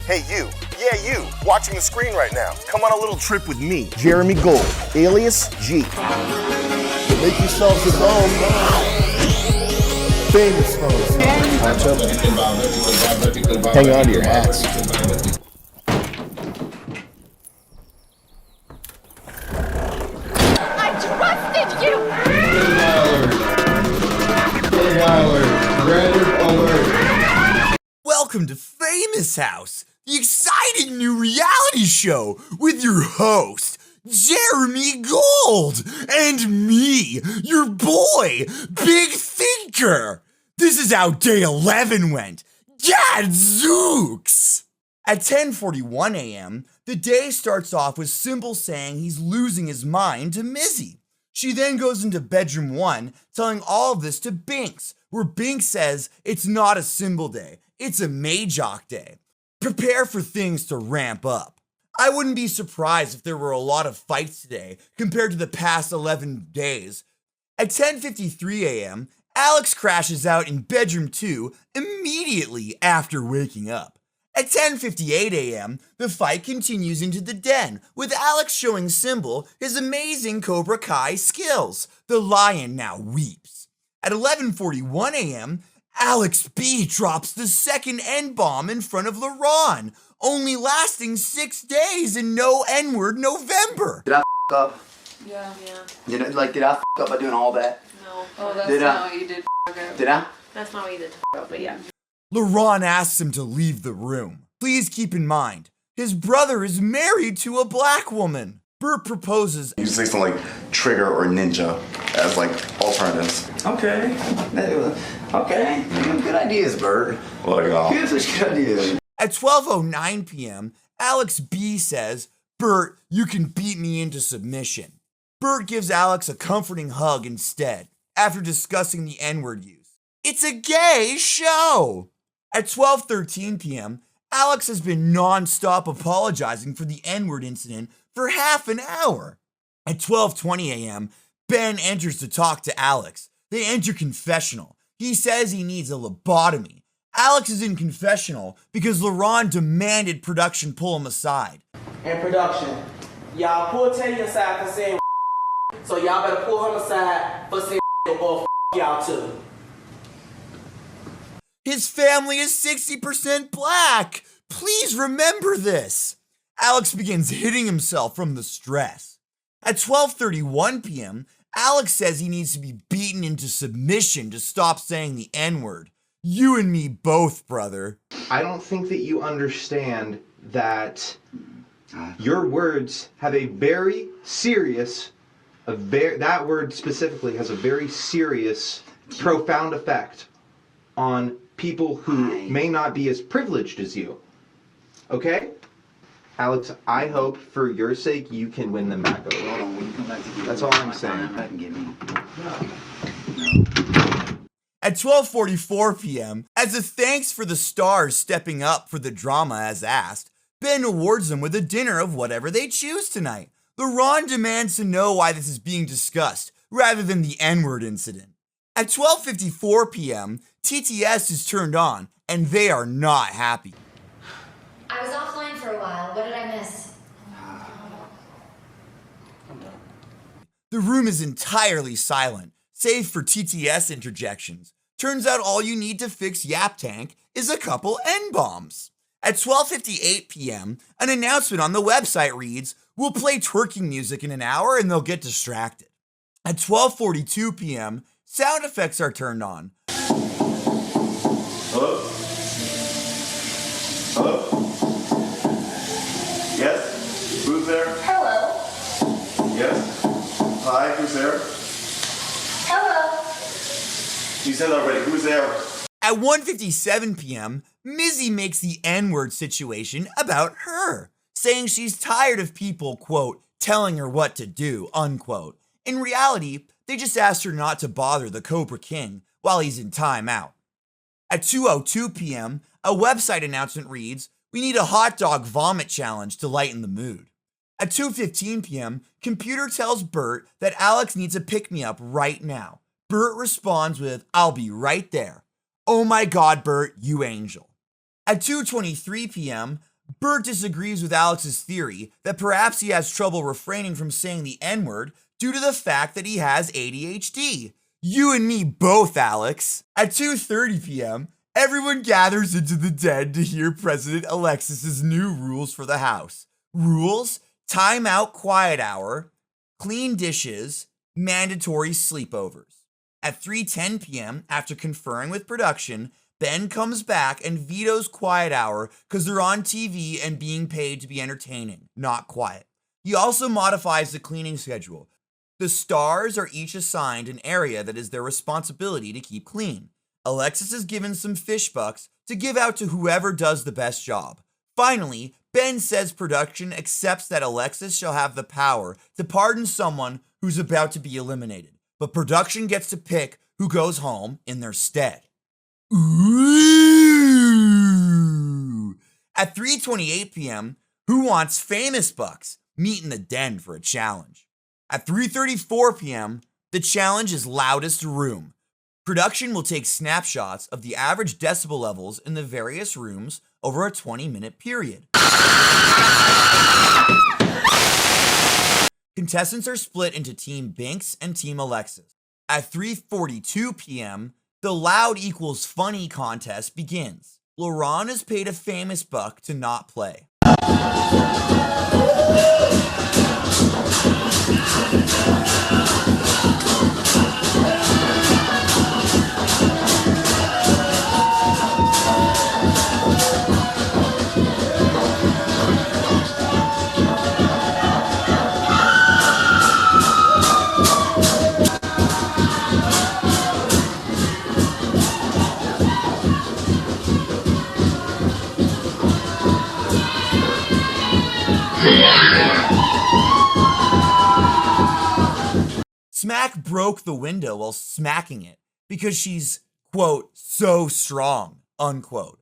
Hey, you. Yeah, you. Watching the screen right now. Come on a little trip with me, Jeremy Gold, alias G. Make yourselves at home. Famous folks. Hang on to your hats. I trusted you! Welcome to Famous House, the exciting new reality show with your host, Jeremy Gold, and me, your boy, Big Thinker. This is how day 11 went. Gadzooks! At 10:41 a.m., the day starts off with Simple saying he's losing his mind to Mizzy. She then goes into bedroom 1, telling all of this to Binks, where Binks says it's not a symbol day, it's a Majock day. Prepare for things to ramp up. I wouldn't be surprised if there were a lot of fights today compared to the past 11 days. At 10:53 a.m., Alex crashes out in bedroom 2 immediately after waking up. At 10:58 a.m., the fight continues into the den, with Alex showing Symbol his amazing Cobra Kai skills. The lion now weeps. At 11:41 a.m., Alex B drops the second N-bomb in front of LaRon, only lasting 6 days in no N-word November. Did I up? Yeah. Did I up by doing all that? No. Oh, that's not what you did. Did I? That's not what you did. But yeah. LaRon asks him to leave the room. Please keep in mind, his brother is married to a black woman. Bert proposes. You say something like trigger or ninja as like alternatives. Okay. Okay. Good ideas, Bert. Good ideas. At 12:09 p.m., Alex B says, Bert, you can beat me into submission. Bert gives Alex a comforting hug instead, after discussing the N-word use. It's a gay show! At 12:13 p.m., Alex has been non-stop apologizing for the N-word incident for half an hour. At 12:20 a.m., Ben enters to talk to Alex. They enter confessional. He says he needs a lobotomy. Alex is in confessional because LaRon demanded production pull him aside. And production, y'all pull Teddy aside for saying so y'all better pull him aside for saying or y'all too. His family is 60% black. Please remember this. Alex begins hitting himself from the stress. At 12:31 p.m., Alex says he needs to be beaten into submission to stop saying the N-word. You and me both, brother. I don't think that you understand that your words have a very serious, that word specifically has a very serious, profound effect on people who may not be as privileged as you. Okay? Alex, I hope for your sake you can win them back over. Hold on, when you come back to That's all I'm saying. Back and get me. At 12:44 p.m., as a thanks for the stars stepping up for the drama as asked, Ben awards them with a dinner of whatever they choose tonight. LaRon demands to know why this is being discussed, rather than the N-word incident. At 12:54 p.m., TTS is turned on, and they are not happy. I was offline for a while. What did I miss? The room is entirely silent, save for TTS interjections. Turns out all you need to fix Yap Tank is a couple N-bombs. At 12:58 p.m., an announcement on the website reads, "We'll play twerking music in an hour and they'll get distracted." At 12:42 p.m., sound effects are turned on. Hello? Hello? Yes? Who's there? Hello. Yes? Hi, who's there? Hello. You said already, who's there? At 1:57 p.m., Mizzy makes the N-word situation about her, saying she's tired of people, quote, telling her what to do, unquote. In reality, they just asked her not to bother the Cobra King while he's in timeout. At 2:02 p.m., a website announcement reads, "We need a hot dog vomit challenge to lighten the mood." At 2:15 p.m., computer tells Bert that Alex needs a pick-me-up right now. Bert responds with, "I'll be right there." Oh my God, Bert, you angel. At 2:23 p.m., Bert disagrees with Alex's theory that perhaps he has trouble refraining from saying the N-word due to the fact that he has ADHD. You and me both, Alex. At 2:30 p.m., everyone gathers into the den to hear President Alexis's new rules for the house. Rules: time out quiet hour, clean dishes, mandatory sleepovers. At 3:10 p.m., after conferring with production, Ben comes back and vetoes quiet hour because they're on TV and being paid to be entertaining, not quiet. He also modifies the cleaning schedule. The stars are each assigned an area that is their responsibility to keep clean. Alexis is given some fish bucks to give out to whoever does the best job. Finally, Ben says production accepts that Alexis shall have the power to pardon someone who's about to be eliminated, but production gets to pick who goes home in their stead. Ooh! At 3:28 p.m., Who Wants Famous Bucks meet in the den for a challenge. At 3:34 p.m., the challenge is loudest room. Production will take snapshots of the average decibel levels in the various rooms over a 20-minute period. Contestants are split into Team Binks and Team Alexis. At 3:42 p.m., the loud equals funny contest begins. Laurent is paid a famous buck to not play. Smack broke the window while smacking it because she's, quote, so strong, unquote.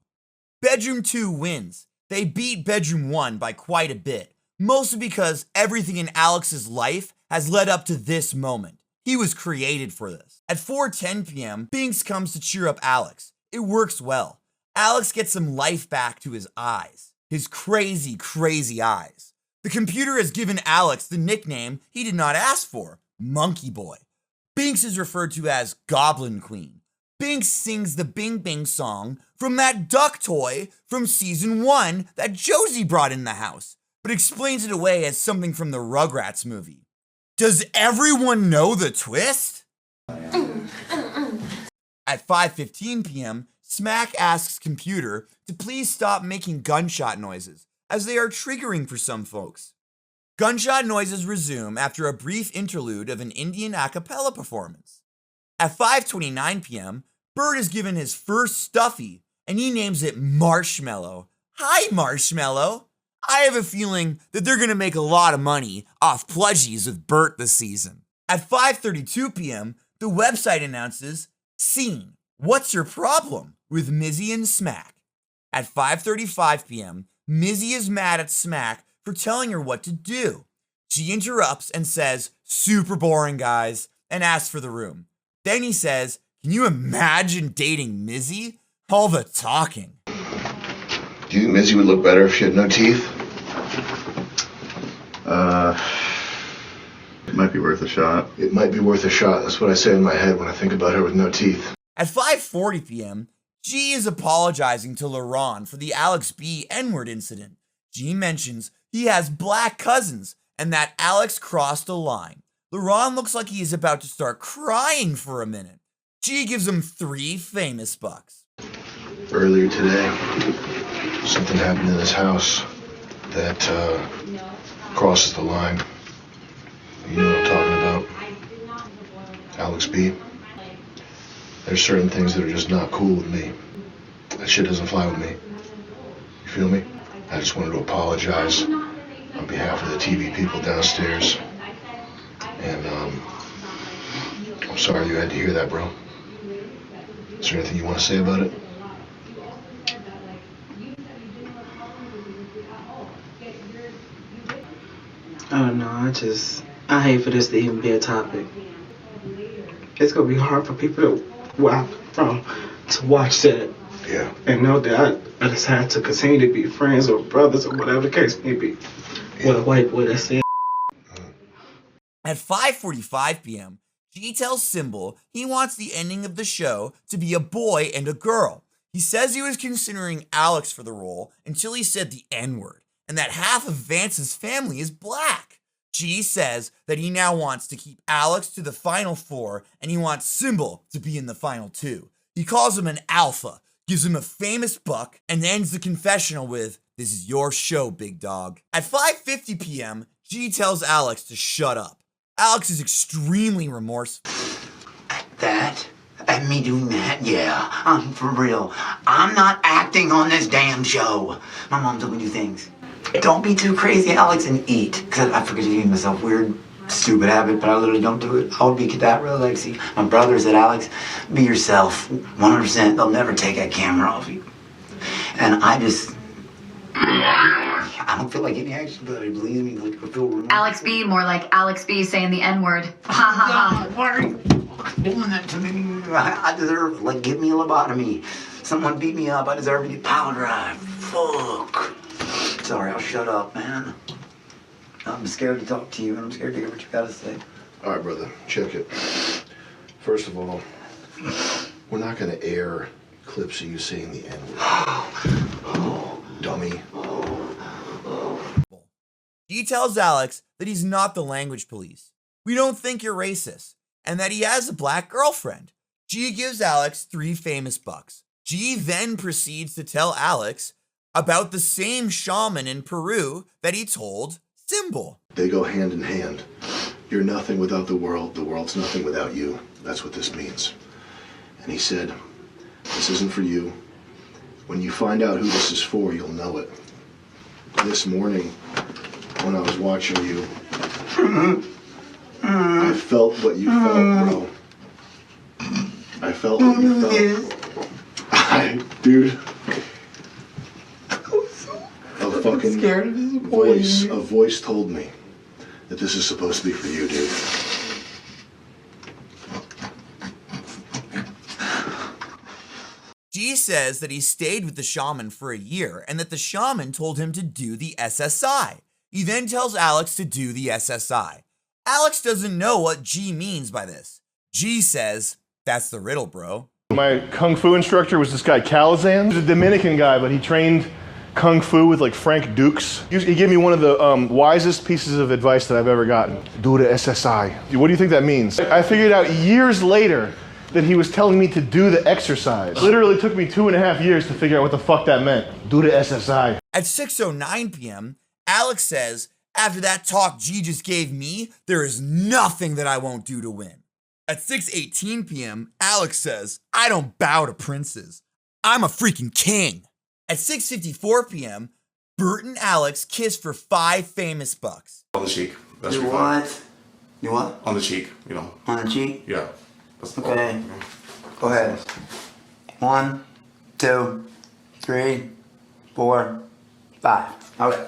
Bedroom 2 wins. They beat Bedroom 1 by quite a bit, mostly because everything in Alex's life has led up to this moment. He was created for this. At 4:10 p.m., Binks comes to cheer up Alex. It works well. Alex gets some life back to his eyes. His crazy, crazy eyes. The computer has given Alex the nickname he did not ask for, Monkey Boy. Binks is referred to as Goblin Queen. Binks sings the Bing Bing song from that duck toy from season 1 that Josie brought in the house, but explains it away as something from the Rugrats movie. Does everyone know the twist? At 5:15 p.m., Smack asks Computer to please stop making gunshot noises, as they are triggering for some folks. Gunshot noises resume after a brief interlude of an Indian a cappella performance. At 5:29 p.m., Bert is given his first stuffy, and he names it Marshmallow. Hi, Marshmallow. I have a feeling that they're going to make a lot of money off plushies with Bert this season. At 5:32 p.m., the website announces, Scene, What's Your Problem? With Mizzy and Smack. At 5:35 p.m., Mizzy is mad at Smack for telling her what to do. She interrupts and says, super boring, guys, and asks for the room. Then he says, can you imagine dating Mizzy? All the talking. Do you think Mizzy would look better if she had no teeth? It might be worth a shot. It might be worth a shot. That's what I say in my head when I think about her with no teeth. At 5:40 p.m., G is apologizing to Laurent for the Alex B. N-word incident. G mentions he has black cousins and that Alex crossed a line. Laurent looks like he is about to start crying for a minute. G gives him 3 famous bucks. Earlier today, something happened in this house that crosses the line. You know what I'm talking about? Alex B. There's certain things that are just not cool with me. That shit doesn't fly with me. You feel me? I just wanted to apologize on behalf of the TV people downstairs. And I'm sorry you had to hear that, bro. Is there anything you want to say about it? I don't know, I hate for this to even be a topic. It's gonna be hard for people to watch that Yeah. And know that I just had to continue to be friends or brothers or whatever the case may be. With a white boy that's in. At 5:45 p.m., G tells Symbol he wants the ending of the show to be a boy and a girl. He says he was considering Alex for the role until he said the N-word, and that half of Vance's family is black. G says that he now wants to keep Alex to the final 4, and he wants Symbol to be in the final 2. He calls him an alpha, gives him a famous buck, and ends the confessional with, "This is your show, big dog." At 5:50 p.m., G tells Alex to shut up. Alex is extremely remorseful. That? And me doing that? Yeah, I'm for real. I'm not acting on this damn show. My mom told me to do things. Don't be too crazy, Alex, and eat. Because I forget to feed myself. Weird, stupid habit, but I literally don't do it. I would be that real legacy. My brother said, Alex, be yourself. 100%. They'll never take that camera off you. And I don't feel like any action, but it believes me. Like, I feel remorseful. Alex B, more like Alex B saying the N-word. Ha ha ha. Why are you doing that to me? I deserve, like, give me a lobotomy. Someone beat me up. I deserve to get power drive. Fuck. Sorry, I'll shut up, man. I'm scared to talk to you, and I'm scared to hear what you gotta say. All right, brother, check it. First of all, we're not going to air clips of you saying the N-word. Dummy. He tells Alex that he's not the language police. We don't think you're racist, and that he has a black girlfriend. G gives Alex 3 famous bucks. G then proceeds to tell Alex about the same shaman in Peru that he told Symbol. They go hand in hand. You're nothing without the world's nothing without you. That's what this means. And he said, this isn't for you. When you find out who this is for, you'll know it. This morning, when I was watching you, I felt what you felt, bro. I felt what you felt. Dude. A fucking scared of his a voice told me that this is supposed to be for you, dude. G says that he stayed with the shaman for a year and that the shaman told him to do the SSI. He then tells Alex to do the SSI. Alex doesn't know what G means by this. G says, "That's the riddle, bro." My kung fu instructor was this guy Calazan. He's a Dominican guy, but he trained kung fu with like Frank Dukes. He gave me one of the wisest pieces of advice that I've ever gotten. Do the SSI. What do you think that means? I figured out years later that he was telling me to do the exercise. Literally took me 2.5 years to figure out what the fuck that meant. Do the SSI. At 6:09 p.m., Alex says, "After that talk G just gave me, there is nothing that I won't do to win." At 6:18 p.m., Alex says, "I don't bow to princes. I'm a freaking king." At 6:54 p.m., Bert and Alex kiss for 5 famous bucks. On the cheek. That's You fine. what? You what? On the cheek, you know. On the cheek? Yeah. That's Okay. Go ahead. 1, 2, 3, 4, 5. Okay.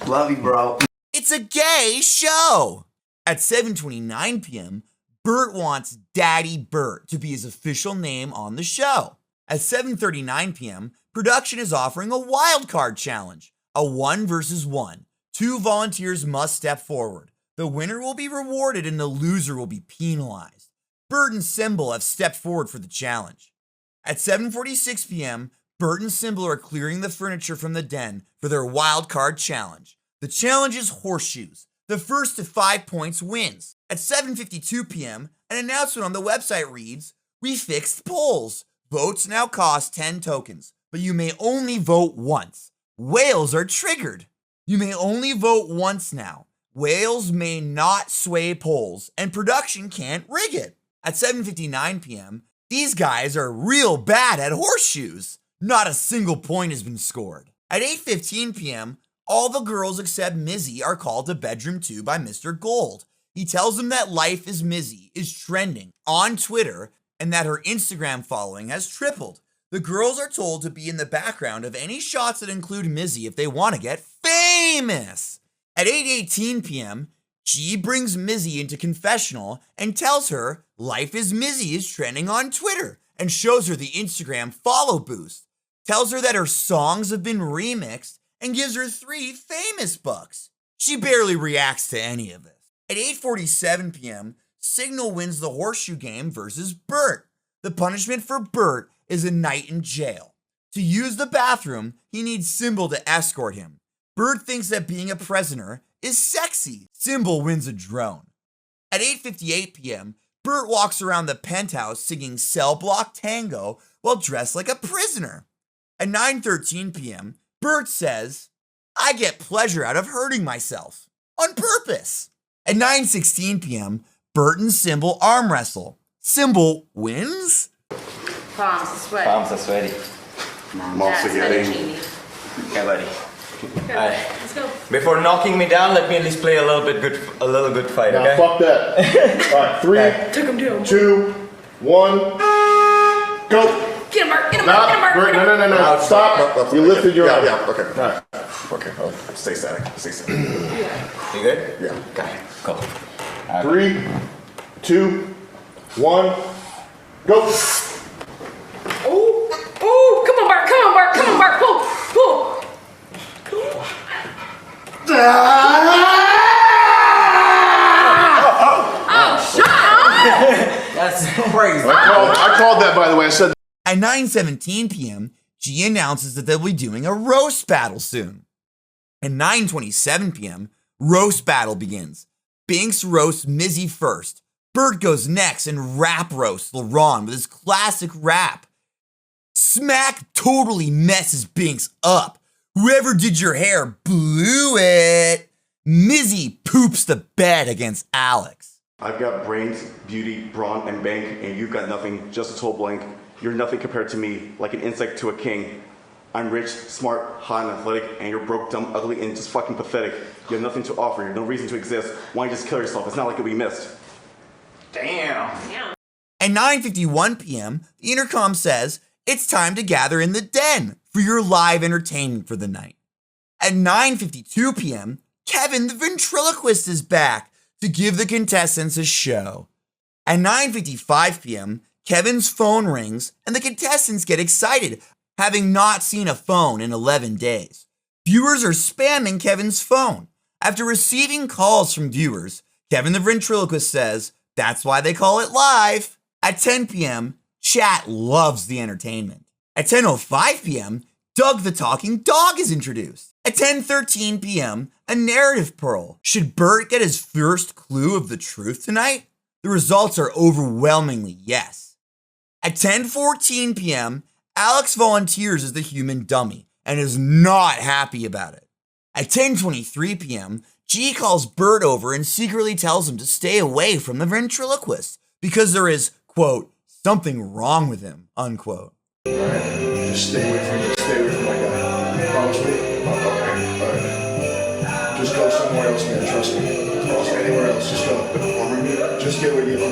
Love you, bro. It's a gay show. At 7:29 p.m., Bert wants Daddy Bert to be his official name on the show. At 7:39 p.m., production is offering a wildcard challenge, a 1 versus 1. 2 volunteers must step forward. The winner will be rewarded and the loser will be penalized. Bert and Symbol have stepped forward for the challenge. At 7:46 p.m., Bert and Symbol are clearing the furniture from the den for their wildcard challenge. The challenge is horseshoes. The first to 5 points wins. At 7:52 p.m., an announcement on the website reads, "We fixed polls. Votes now cost 10 tokens, but you may only vote once. Whales are triggered. You may only vote once now. Whales may not sway polls, and production can't rig it." At 7:59 p.m., these guys are real bad at horseshoes. Not a single point has been scored. At 8:15 p.m., all the girls except Mizzy are called to bedroom 2 by Mr. Gold. He tells them that Life is Mizzy is trending on Twitter and that her Instagram following has tripled. The girls are told to be in the background of any shots that include Mizzy if they want to get famous. At 8:18 p.m., G brings Mizzy into confessional and tells her Life is Mizzy is trending on Twitter and shows her the Instagram follow boost, tells her that her songs have been remixed, and gives her 3 famous bucks. She barely reacts to any of this. At 8:47 p.m., Signal wins the horseshoe game versus Bert. The punishment for Bert is a night in jail. To use the bathroom, he needs Symbol to escort him. Bert thinks that being a prisoner is sexy. Symbol wins a drone. At 8:58 p.m., Bert walks around the penthouse singing Cell Block Tango while dressed like a prisoner. At 9:13 p.m., Bert says, "I get pleasure out of hurting myself, on purpose." At 9:16 p.m., Bert and Symbol arm wrestle. Symbol wins? Palms are sweaty. Palms are sweaty. That's fettuccine. Okay, buddy. Okay, let's go. Before knocking me down, let me at least play a little good fight, Now, okay? fuck that. All right, 3, Took him down. 2, 1, go. Get him, Bert. Get him, Bert. Get him, Bert. Bert, no. Stop. You lifted your arm. Yeah, okay. All right. Okay, stay static. You good? Yeah. Okay, cool. 3, 2, 1, go. Oh, come on, Bert. Pull. Oh, shut up! That's crazy. I called that, by the way. I said. At 9:17 p.m., G announces that they'll be doing a roast battle soon. At 9:27 p.m., roast battle begins. Binks roasts Mizzy first. Bert goes next and rap roasts LaRon with his classic rap. Smack totally messes Binks up. Whoever did your hair blew it. Mizzy poops the bed against Alex. I've got brains, beauty, brawn, and bank, and you've got nothing, just a total blank. You're nothing compared to me, like an insect to a king. I'm rich, smart, hot, and athletic, and you're broke, dumb, ugly, and just fucking pathetic. You have nothing to offer, you have no reason to exist. Why don't you just kill yourself? It's not like you'll be missed. Damn. At 9:51 p.m., the intercom says it's time to gather in the den for your live entertainment for the night. At 9:52 p.m., Kevin the ventriloquist is back to give the contestants a show. At 9:55 p.m., Kevin's phone rings and the contestants get excited, having not seen a phone in 11 days. Viewers are spamming Kevin's phone. After receiving calls from viewers, Kevin the ventriloquist says that's why they call it live. At 10 p.m., chat loves the entertainment. At 10:05 p.m., Doug the talking dog is introduced. At 10:13 p.m., a narrative pearl. Should Bert get his first clue of the truth tonight? The results are overwhelmingly yes. At 10:14 p.m., Alex volunteers as the human dummy and is not happy about it. At 10:23 p.m., G calls Bert over and secretly tells him to stay away from the ventriloquist because there is, quote, something wrong with him, unquote. Just stay away from my guy. Promise me? Okay, alright. Just go somewhere else, man, trust me. Anywhere else, just go. Just get where you are.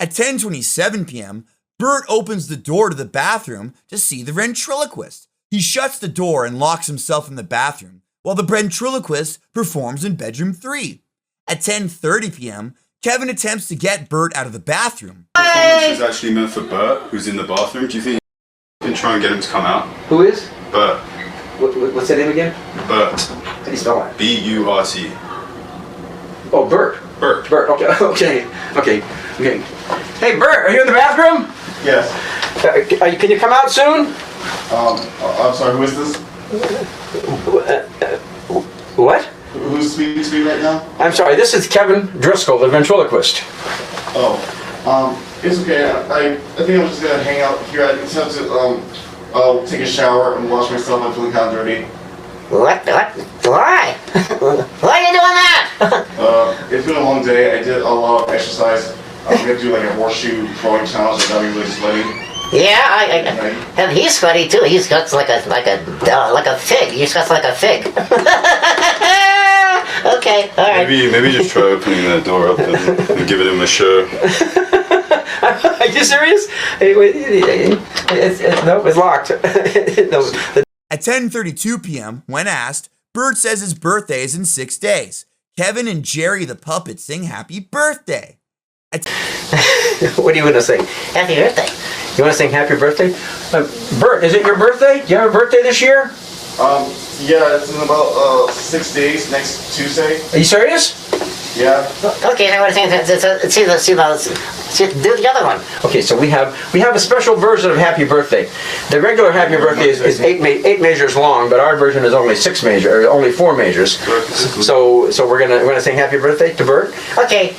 At 10:27 p.m., Bert opens the door to the bathroom to see the ventriloquist. He shuts the door and locks himself in the bathroom while the ventriloquist performs in bedroom 3. At 10:30 p.m., Kevin attempts to get Bert out of the bathroom. This is actually meant for Bert, who's in the bathroom. Do you think you can try and get him to come out? Who is? Bert. What's that name again? Bert. How do you spell it? B-U-R-T. Oh, Bert. Bert. Bert, okay. Hey, Bert, are you in the bathroom? Yes. Can you come out soon? I'm sorry, who is this? What? Who's speaking to me right now? I'm sorry, this is Kevin Driscoll, the ventriloquist. It's okay. I think I'm just gonna hang out here. I just have to, I'll take a shower and wash myself. I'm feeling kind of dirty. What? Why? Why are you doing that? It's been a long day. I did a lot of exercise. We have to do like a horseshoe throwing challenge. I got me really sweaty. Yeah, and he's sweaty too. He's got like a fig. He's got like a fig. Okay, all right. Maybe just try opening the door up and giving him a show. Are you serious? No, it's locked. No. At 10:32 p.m., when asked, Bert says his birthday is in 6 days. Kevin and Jerry the puppet sing happy birthday. What do you want to sing? Happy birthday. You want to sing happy birthday? Bert, is it your birthday? Do you have a birthday this year? Yeah, it's in about 6 days, next Tuesday. Are you serious? Yeah. Okay, now what do the other one. Okay, so we have a special version of Happy Birthday. The regular Happy Birthday is eight measures long, but our version is only only 4 measures. So we're gonna sing Happy Birthday to Bert. Okay,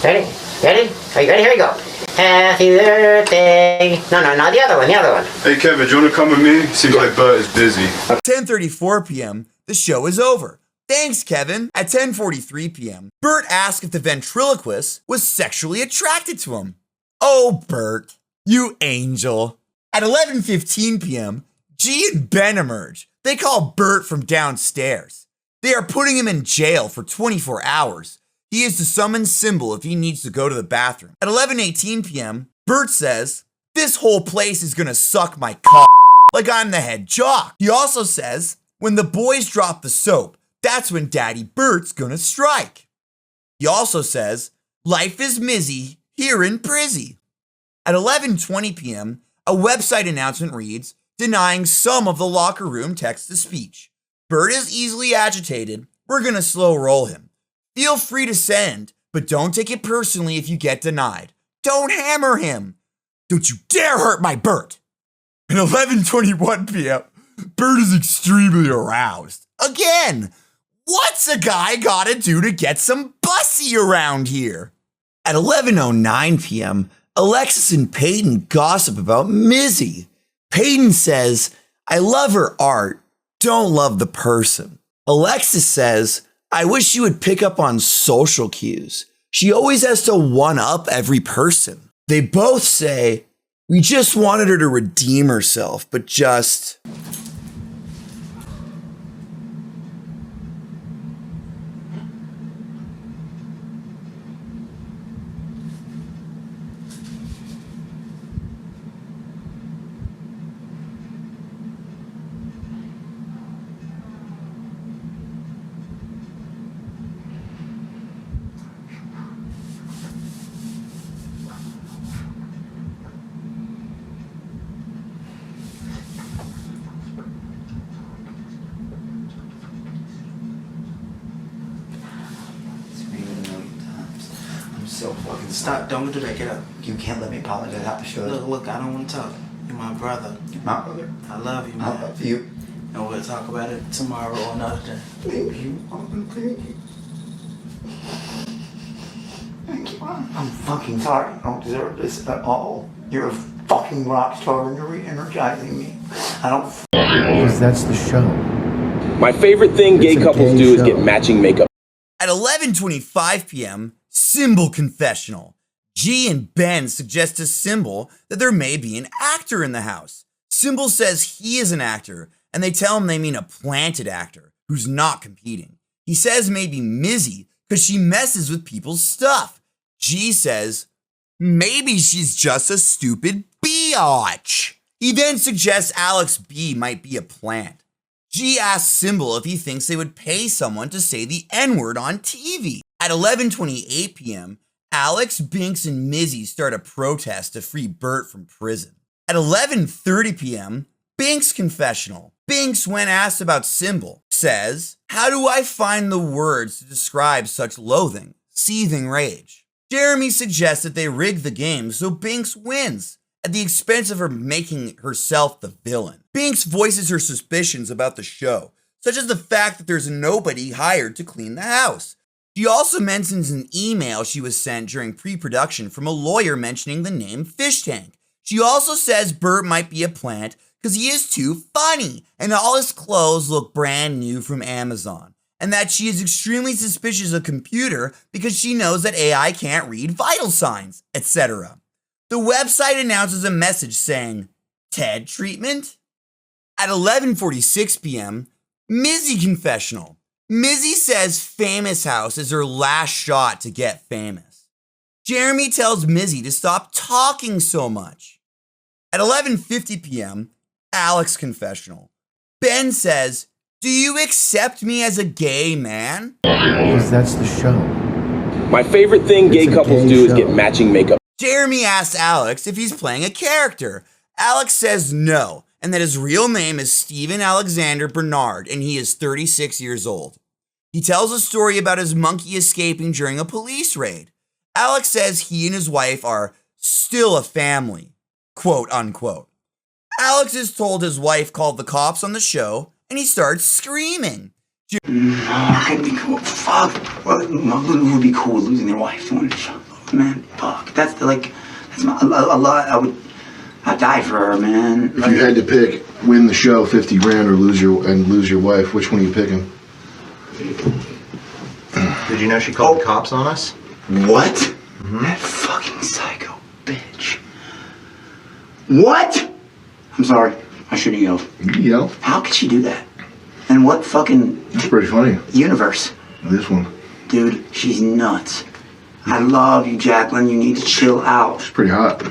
ready? Ready? Are you ready? Here we go. Happy birthday. No, the other one. Hey Kevin, do you want to come with me? Seems like Bert is busy. At 10:34 p.m., the show is over. Thanks, Kevin. At 10:43 p.m., Bert asked if the ventriloquist was sexually attracted to him. Oh, Bert, you angel. At 11:15 p.m., G and Ben emerge. They call Bert from downstairs. They are putting him in jail for 24 hours. He is to summon Symbol if he needs to go to the bathroom. At 11:18 p.m., Bert says, "This whole place is gonna suck my cock like I'm the head jock." He also says, "When the boys drop the soap, that's when Daddy Bert's gonna strike." He also says, "Life is Mizzy here in Prizzy." At 11:20 p.m., a website announcement reads, denying some of the locker room text-to-speech. Bert is easily agitated. We're gonna slow roll him. Feel free to send, but don't take it personally if you get denied. Don't hammer him. Don't you dare hurt my Bert. At 11:21 p.m., Bert is extremely aroused. Again, what's a guy gotta do to get some bussy around here? At 11:09 p.m., Alexis and Peyton gossip about Mizzy. Peyton says, "I love her art, don't love the person." Alexis says, "I wish she would pick up on social cues. She always has to one-up every person." They both say, "We just wanted her to redeem herself, but just..." So fucking stop! Don't do that. Get up. You can't let me apologize. I should. Look. I don't want to talk. You're my brother. My brother. I love you, man. I love you. And we'll talk about it tomorrow or another day. Thank you. Thank you. Thank you. I'm fucking sorry. I don't deserve this at all. You're a fucking rock star and you're re-energizing me. I don't. Because that's the show. My favorite thing gay couples do is get matching makeup. At 11:25 p.m., Symbol confessional. G and Ben suggest to Symbol that there may be an actor in the house. Symbol says he is an actor, and they tell him they mean a planted actor who's not competing. He says maybe Mizzy because she messes with people's stuff. G says maybe she's just a stupid biatch. He then suggests Alex B might be a plant. G asks Symbol if he thinks they would pay someone to say the N-word on TV. At 11:28 p.m., Alex, Binks, and Mizzy start a protest to free Bert from prison. At 11:30 p.m., Binks confessional. Binks, when asked about Symbol, says, "How do I find the words to describe such loathing, seething rage?" Jeremy suggests that they rig the game so Binks wins, at the expense of her making herself the villain. Binks voices her suspicions about the show, such as the fact that there's nobody hired to clean the house. She also mentions an email she was sent during pre-production from a lawyer mentioning the name Fishtank. She also says Bert might be a plant because he is too funny and all his clothes look brand new from Amazon, and that she is extremely suspicious of computer because she knows that AI can't read vital signs, etc. The website announces a message saying, "TED treatment?" At 11:46 p.m., Mizzy confessional. Mizzy says Famous House is her last shot to get famous. Jeremy tells Mizzy to stop talking so much. At 11:50 p.m., Alex confessional. Ben says, "Do you accept me as a gay man?" Because that's the show. My favorite thing gay couples do is get matching makeup. Jeremy asks Alex if he's playing a character. Alex says no, and that his real name is Stephen Alexander Bernard, and he is 36 years old. He tells a story about his monkey escaping during a police raid. Alex says he and his wife are still a family, quote unquote. Alex is told his wife called the cops on the show, and he starts screaming. No, couldn't be cool. Fuck. Well, who would be cool losing their wife to the show? Man, fuck. That's a lot. I'd die for her, man. If you had to pick, win the show, 50 grand, or lose your wife, which one are you picking? Did you know she called the cops on us? What? That fucking psycho bitch. What? I'm sorry. I shouldn't have yelled. You can yell. How could she do that? And what fucking... It's pretty funny. Universe. This one. Dude, she's nuts. I love you, Jacqueline. You need to chill out. She's pretty hot.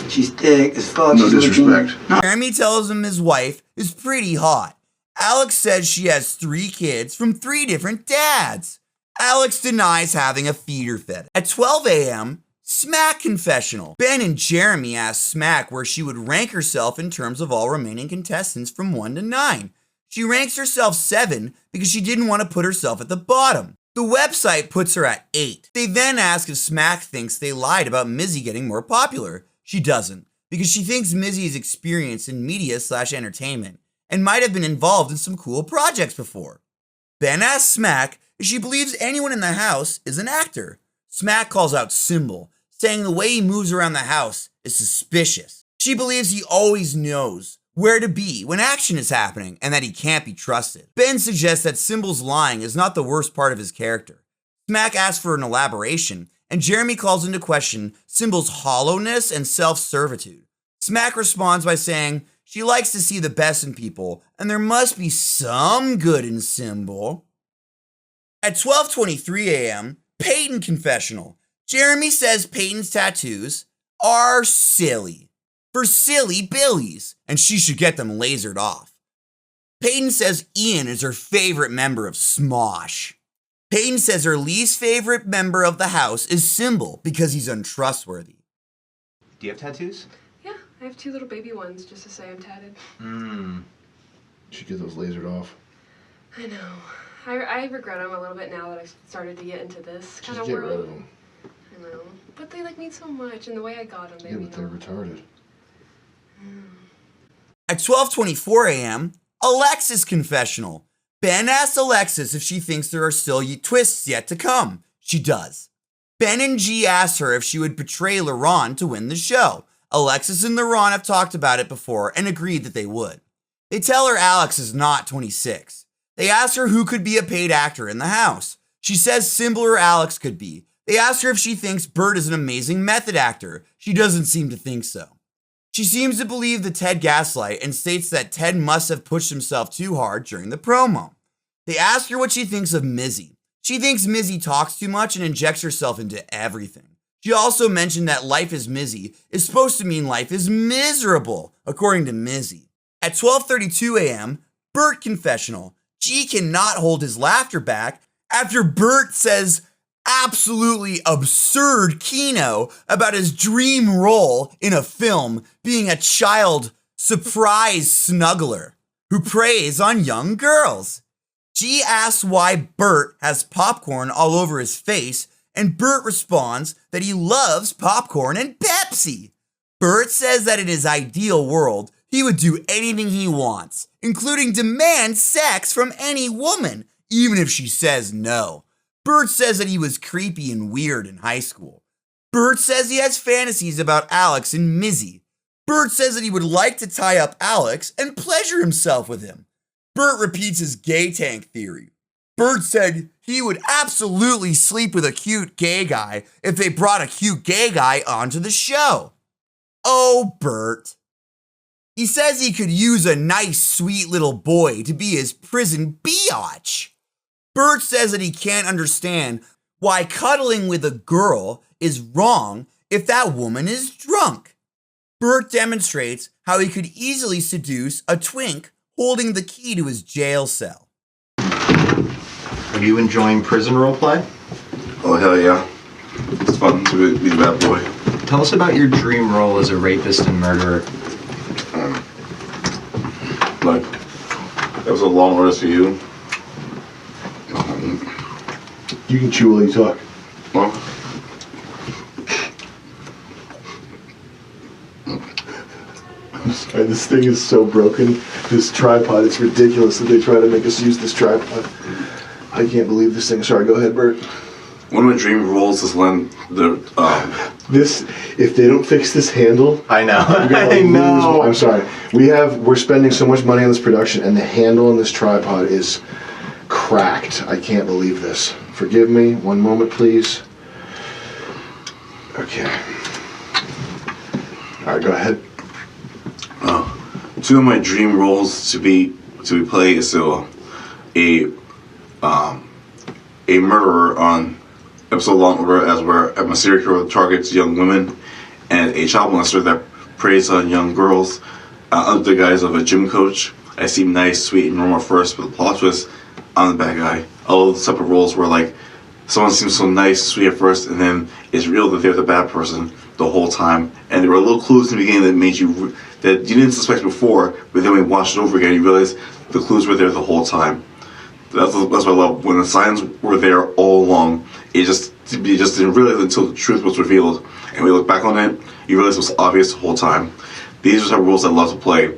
She's thick as fuck. No disrespect. Jeremy tells him his wife is pretty hot. Alex says she has 3 kids from 3 different dads. Alex denies having a feeder fetish. At 12 a.m., Smack confessional. Ben and Jeremy ask Smack where she would rank herself in terms of all remaining contestants from 1 to 9. She ranks herself 7 because she didn't want to put herself at the bottom. The website puts her at 8. They then ask if Smack thinks they lied about Mizzy getting more popular. She doesn't, because she thinks Mizzy is experienced in media/entertainment and might have been involved in some cool projects before. Ben asks Smack if she believes anyone in the house is an actor. Smack calls out Symbol, saying the way he moves around the house is suspicious. She believes he always knows where to be when action is happening and that he can't be trusted. Ben suggests that Symbol's lying is not the worst part of his character. Smack asks for an elaboration, and Jeremy calls into question Symbol's hollowness and self-servitude. Smack responds by saying she likes to see the best in people, and there must be some good in Symbol. At 12:23 a.m., Peyton confessional. Jeremy says Peyton's tattoos are silly, for silly billies, and she should get them lasered off. Peyton says Ian is her favorite member of Smosh. Peyton says her least favorite member of the house is Symbol because he's untrustworthy. Do you have tattoos? Yeah, I have 2 little baby ones just to say I'm tatted. You should get those lasered off. I know. I regret them a little bit now that I've started to get into this kind of Just get world. rid of them. I know. But they mean so much, and the way I got them, they Yeah, mean but they're retarded. At 12:24 a.m., Alexis confessional. Ben asks Alexis if she thinks there are still twists yet to come. She does. Ben and G ask her if she would betray LaRon to win the show. Alexis and LaRon have talked about it before and agreed that they would. They tell her Alex is not 26. They ask her who could be a paid actor in the house. She says Symbol or Alex could be. They ask her if she thinks Bert is an amazing method actor. She doesn't seem to think so. She seems to believe the Ted gaslight and states that Ted must have pushed himself too hard during the promo. They ask her what she thinks of Mizzy. She thinks Mizzy talks too much and injects herself into everything. She also mentioned that life is Mizzy is supposed to mean life is miserable, according to Mizzy. At 12:32 a.m., Bert confessional. G cannot hold his laughter back after Bert says absolutely absurd keynote about his dream role in a film being a child surprise snuggler who preys on young girls. G asks why Bert has popcorn all over his face, and Bert responds that he loves popcorn and Pepsi. Bert says that in his ideal world, he would do anything he wants, including demand sex from any woman, even if she says no. Bert says that he was creepy and weird in high school. Bert says he has fantasies about Alex and Mizzy. Bert says that he would like to tie up Alex and pleasure himself with him. Bert repeats his gay tank theory. Bert said he would absolutely sleep with a cute gay guy if they brought a cute gay guy onto the show. Oh, Bert. He says he could use a nice, sweet little boy to be his prison biatch. Bert says that he can't understand why cuddling with a girl is wrong if that woman is drunk. Bert demonstrates how he could easily seduce a twink holding the key to his jail cell. Are you enjoying prison roleplay? Oh, hell yeah. It's fun to be the bad boy. Tell us about your dream role as a rapist and murderer. Like, that was a long rest for you. You can chew while you talk. Well, I'm sorry, this thing is so broken. This tripod, it's ridiculous that they try to make us use this tripod. I can't believe this thing. Sorry, go ahead, Bert. one of my dream roles is when the this, if they don't fix this handle, I know. I know. I'm sorry. We're spending so much money on this production, and the handle on this tripod is cracked. I can't believe this. Forgive me. One moment, please. Okay. All right, go ahead. Two of my dream roles to be played is a murderer on episode Law and Order, as where I'm a serial killer that targets young women, and a child molester that preys on young girls under the guise of a gym coach. I seem nice, sweet, and normal first, but the plot twist, I'm the bad guy. All of the separate roles where like someone seems so nice, sweet at first, and then it's real that they're the bad person the whole time. And there were little clues in the beginning that made you that you didn't suspect before, but then when you watched it over again, you realize the clues were there the whole time. That's what I love. When the signs were there all along, you just didn't realize until the truth was revealed. And when you look back on it, you realize it was obvious the whole time. These are the type of roles I love to play.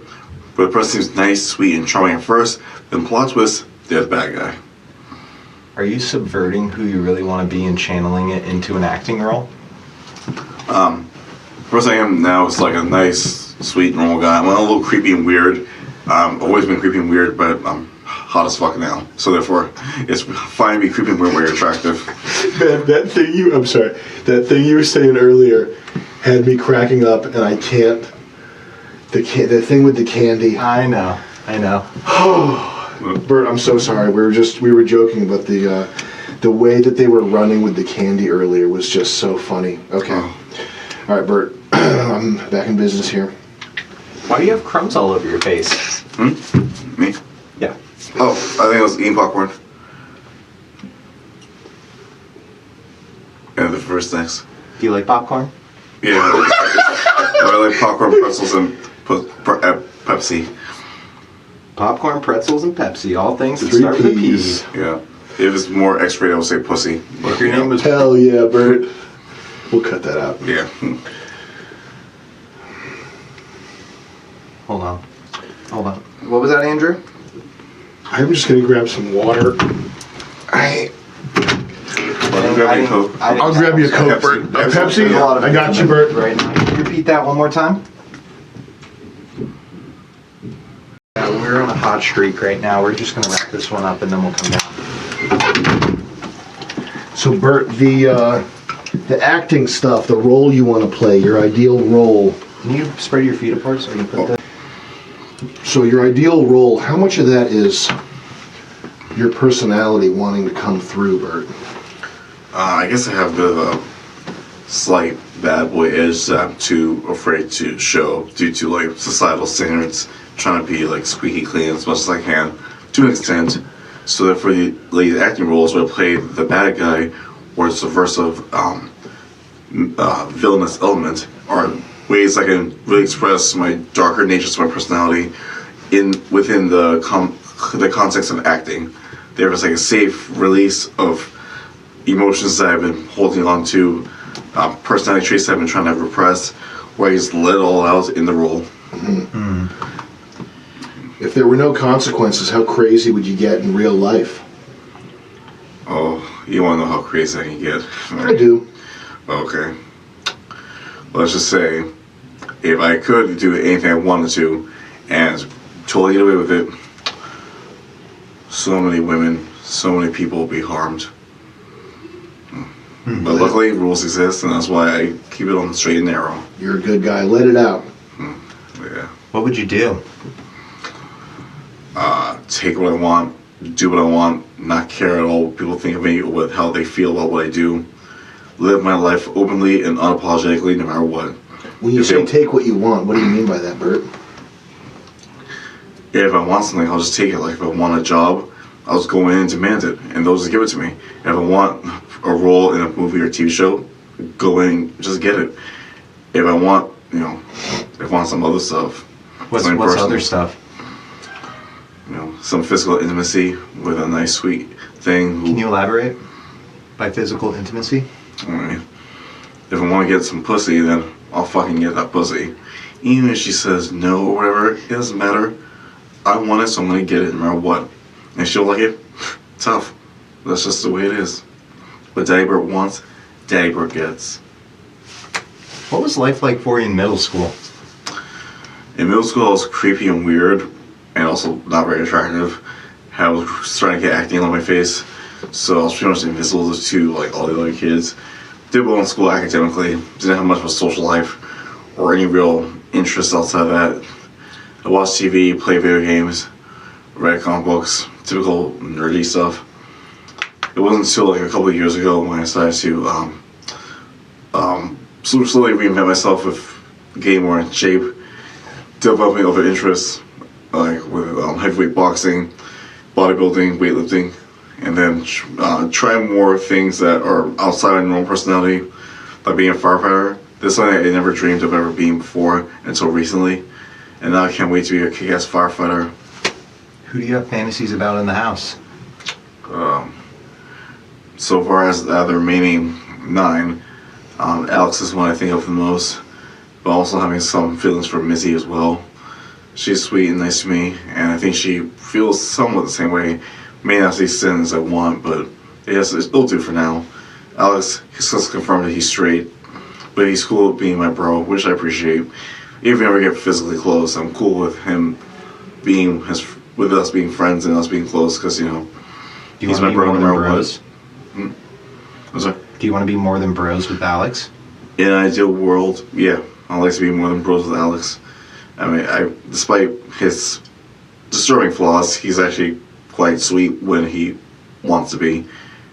But the person seems nice, sweet, and charming at first, then plot twist, they're the bad guy. Are you subverting who you really want to be and channeling it into an acting role? First I am now is like a nice, sweet, normal guy. I'm a little creepy and weird. Always been creepy and weird, but I'm hot as fuck now. So therefore, it's fine to be creepy and weird when you're attractive. Man, that thing you were saying earlier had me cracking up, and I can't. The thing with the candy. I know. Bert, I'm so sorry. We were joking, but the way that they were running with the candy earlier was just so funny. Okay. All right, Bert. I'm back in business here. Why do you have crumbs all over your face? Me? Yeah. Oh, I think I was eating popcorn. And the first things. Do you like popcorn? Yeah. I like popcorn, pretzels, and Pepsi. Popcorn, pretzels, and Pepsi. All things that 3 start with a P. P's. Yeah. If it was more X-rated, I would say pussy. If your name was Hell yeah, Bert. We'll cut that out. Yeah. Hold on. What was that, Andrew? I'm just gonna grab some water. I'll grab you a Coke. I'll grab you a Coke, Bert. Pepsi? I got you, Bert. Right now. Can you repeat that one more time? Yeah, we're on a hot streak right now. We're just gonna wrap this one up and then we'll come down. So, Bert, the acting stuff, the role you want to play, your ideal role. Can you spread your feet apart so I can put that? So your ideal role, how much of that is your personality wanting to come through, Bert? I guess I have a bit of a slight bad boy edge that I'm too afraid to show due to like societal standards, trying to be like squeaky clean as much as I can to an extent. So that for the lead acting roles where I play the bad guy or subversive villainous element are ways I can really express my darker nature to my personality within the context of acting. There was like a safe release of emotions that I've been holding on to, personality traits that I've been trying to repress, where I just let it all out in the role. Mm-hmm. If there were no consequences, how crazy would you get in real life? Oh, you want to know how crazy I can get? I do. Okay. Let's just say, if I could do anything I wanted to and totally get away with it, so many women, so many people will be harmed. Mm-hmm. But luckily, rules exist, and that's why I keep it on the straight and narrow. You're a good guy. Let it out. Yeah. What would you do? Take what I want do what I want, not care at all what people think of me or what, how they feel about what I do. Live my life openly and unapologetically no matter what. When you say take what you want, what do you mean by that, Bert? If I want something, I'll just take it. Like if I want a job, I'll just go in and demand it, and they'll just give it to me. If I want a role in a movie or TV show, go in and just get it. If I want, if I want some other stuff. What's other stuff? Some physical intimacy with a nice, sweet thing. Can you elaborate? By physical intimacy? Alright. If I want to get some pussy, then I'll fucking get that pussy. Even if she says no or whatever, it doesn't matter. I want it, so I'm gonna get it no matter what. And she'll like it, tough. That's just the way it is. What Daddy Bert wants, Daddy Bert gets. What was life like for you in middle school? In middle school, I was creepy and weird, and also not very attractive. I was starting to get acne on my face, so I was pretty much invisible to like all the other kids. Did well in school academically, didn't have much of a social life or any real interest outside of that. I watched TV, played video games, read comic books, typical nerdy stuff. It wasn't until like a couple of years ago when I started to slowly reinvent myself with getting more in shape, developing other interests like with heavyweight boxing, bodybuilding, weightlifting, and then trying more things that are outside of normal personality, like being a firefighter. This is something I never dreamed of ever being before until recently, and now I can't wait to be a kick-ass firefighter. Who do you have fantasies about in the house? So far as the remaining 9, Alex is one I think of the most, but also having some feelings for Missy as well. She's sweet and nice to me, and I think she feels somewhat the same way. May not see sin as I want, but it'll do for now. Alex has just confirmed that he's straight, but he's cool with being my bro, which I appreciate. Even if we ever get physically close, I'm cool with him being with us being friends and us being close, because he's my bro no matter what. Do you want to be more than bros with Alex? In an ideal world, yeah, I'd like to be more than bros with Alex. I mean, despite his disturbing flaws, he's actually quite sweet when he wants to be,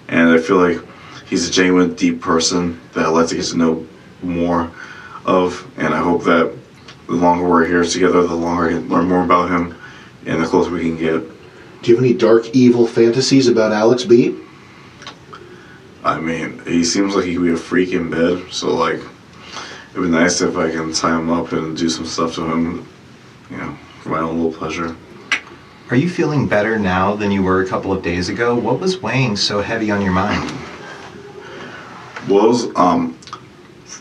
and I feel like he's a genuine, deep person that I'd like to get to know more of, and I hope that the longer we're here together, the longer I can learn more about him, and the closer we can get. Do you have any dark, evil fantasies about Alex B? I mean, he seems like he could be a freak in bed, so like, it'd be nice if I can tie him up and do some stuff to him, for my own little pleasure. Are you feeling better now than you were a couple of days ago? What was weighing so heavy on your mind? Well,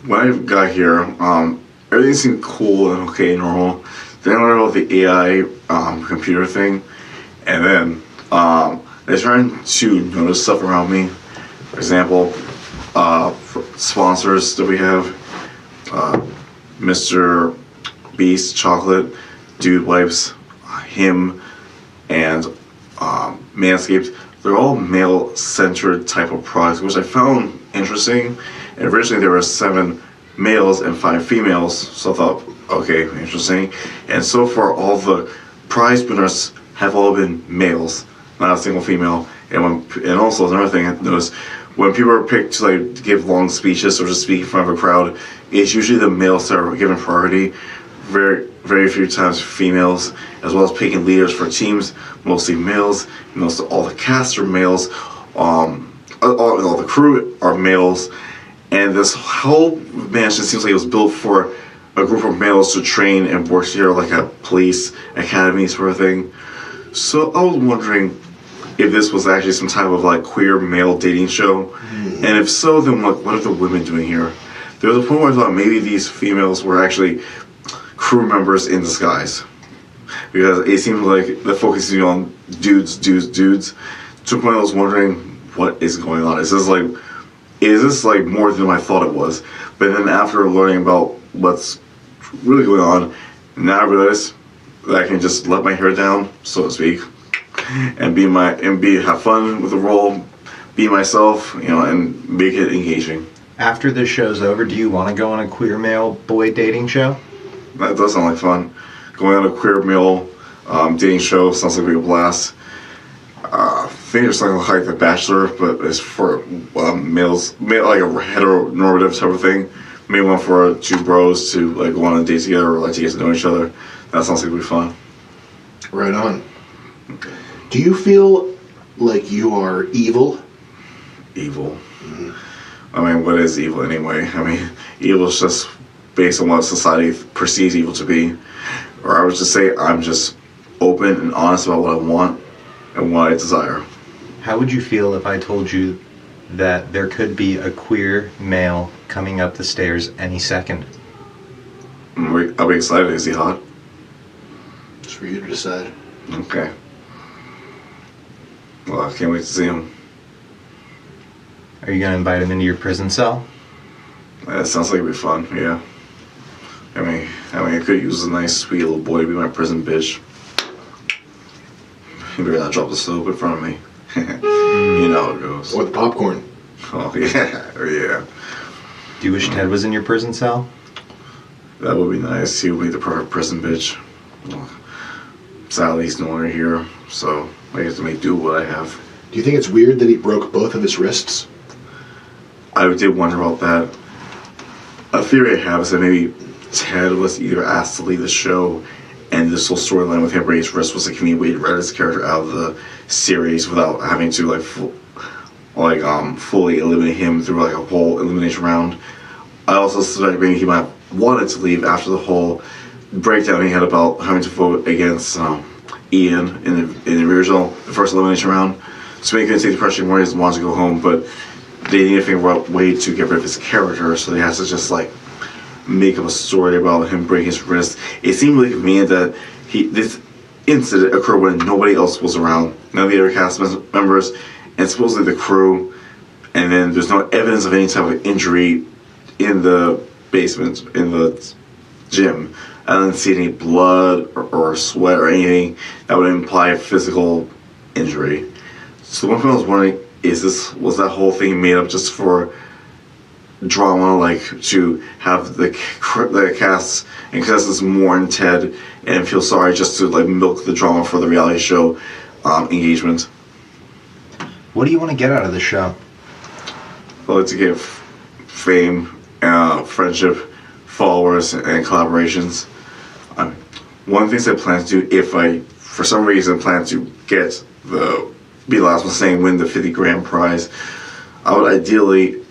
when I got here, everything seemed cool and okay, normal. Then I learned about the AI computer thing, and then I was trying to notice stuff around me. For example, sponsors that we have, Mr. Beast Chocolate, Dude Wipes, him, and Manscaped. They're all male-centered type of products, which I found interesting. And originally there were 7 males and 5 females, so I thought, okay, interesting. And so far, all the prize winners have all been males, not a single female. And also another thing I noticed, when people are picked to like give long speeches or to speak in front of a crowd, it's usually the males that are given priority. Very, very few times females, as well as picking leaders for teams, mostly males. Most of all the cast are males. All the crew are males, and this whole mansion seems like it was built for a group of males to train and work here, like a police academy sort of thing. So I was wondering if this was actually some type of like queer male dating show, and if so, then like, what are the women doing here? There was a point where I thought maybe these females were actually crew members in disguise, because it seemed like the focus is on dudes. To the point I was wondering, what is going on? Is this like more than I thought it was? But then after learning about what's really going on, now I realize that I can just let my hair down, so to speak, and have fun with the role, be myself, and make it engaging. After this show's over, do you want to go on a queer male boy dating show? That does sound like fun. Going on a queer male dating show sounds like a blast. think there's something like The Bachelor, but it's for males, like a heteronormative type of thing. Maybe one for two bros to like go on a date together or like to get to know each other. That sounds like it'd be fun. Right on. Do you feel like you are evil? Evil. I mean, what is evil anyway? I mean, evil is just based on what society perceives evil to be. Or I would just say I'm just open and honest about what I want and what I desire. How would you feel if I told you that there could be a queer male coming up the stairs any second? I'll be excited. Is he hot? It's for you to decide. Okay. Well, I can't wait to see him. Are you going to invite him into your prison cell? That sounds like it'd be fun, yeah. I mean, I could use a nice, sweet little boy to be my prison bitch. You better not drop the soap in front of me. You know how it goes. Or the popcorn. Oh, yeah, yeah. Do you wish Ted was in your prison cell? That would be nice. He would be the perfect prison bitch. Well, sadly, he's no longer here, so I get to make do with what I have. Do you think it's weird that he broke both of his wrists? I did wonder about that. A theory I have is that maybe Ted was either asked to leave the show, and this whole storyline with him breaking his wrist was a convenient way to write his character out of the series without having to fully eliminate him through like a whole elimination round. I also suspect maybe he might have wanted to leave after the whole breakdown he had about having to vote against Ian in the original, the first elimination round. So maybe he couldn't take the pressure anymore. He doesn't want to go home, but they need to figure out a way to get rid of his character, so he has to just like make up a story about him breaking his wrist. It seemed really convenient that this incident occurred when nobody else was around, none of the other cast members, and supposedly the crew, and then there's no evidence of any type of injury in the basement, in the gym. I didn't see any blood or sweat or anything that would imply a physical injury. So one thing I was wondering, was that whole thing made up just for drama, like to have the cast and contestants mourn Ted and feel sorry just to like milk the drama for the reality show engagement? What do you want to get out of the show? I like to get fame, friendship, followers, and collaborations. One of the things I plan to do, if I for some reason plan to get be the last one saying win the 50 grand prize, I would ideally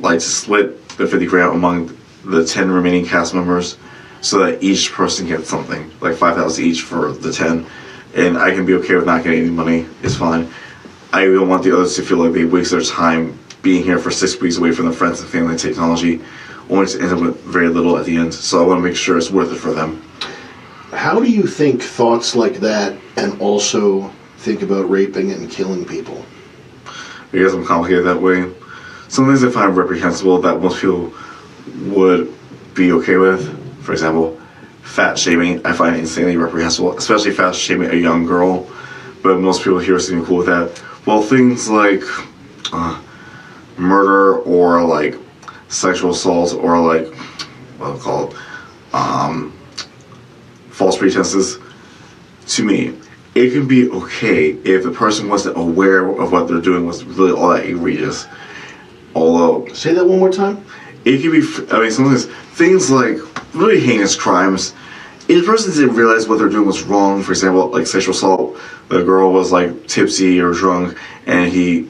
like to split the 50 grand among the 10 remaining cast members so that each person gets something, like 5,000 each for the 10, and I can be okay with not getting any money. It's fine. I don't want the others to feel like they waste their time being here for 6 weeks away from their friends and family and technology, only to end up with very little at the end. So I want to make sure it's worth it for them. How do you think thoughts like that and also think about raping and killing people? Because I'm complicated that way. Some things I find reprehensible that most people would be okay with. For example, fat shaming, I find insanely reprehensible, especially fat shaming a young girl. But most people here seem cool with that. Well, things like murder or like sexual assault or like what do call it, false pretenses. To me, it can be okay if the person wasn't aware of what they're doing was really all that egregious. Although, say that one more time. It can be. I mean, sometimes things like really heinous crimes. If the person didn't realize what they're doing was wrong, for example, like sexual assault, the girl was like tipsy or drunk, and he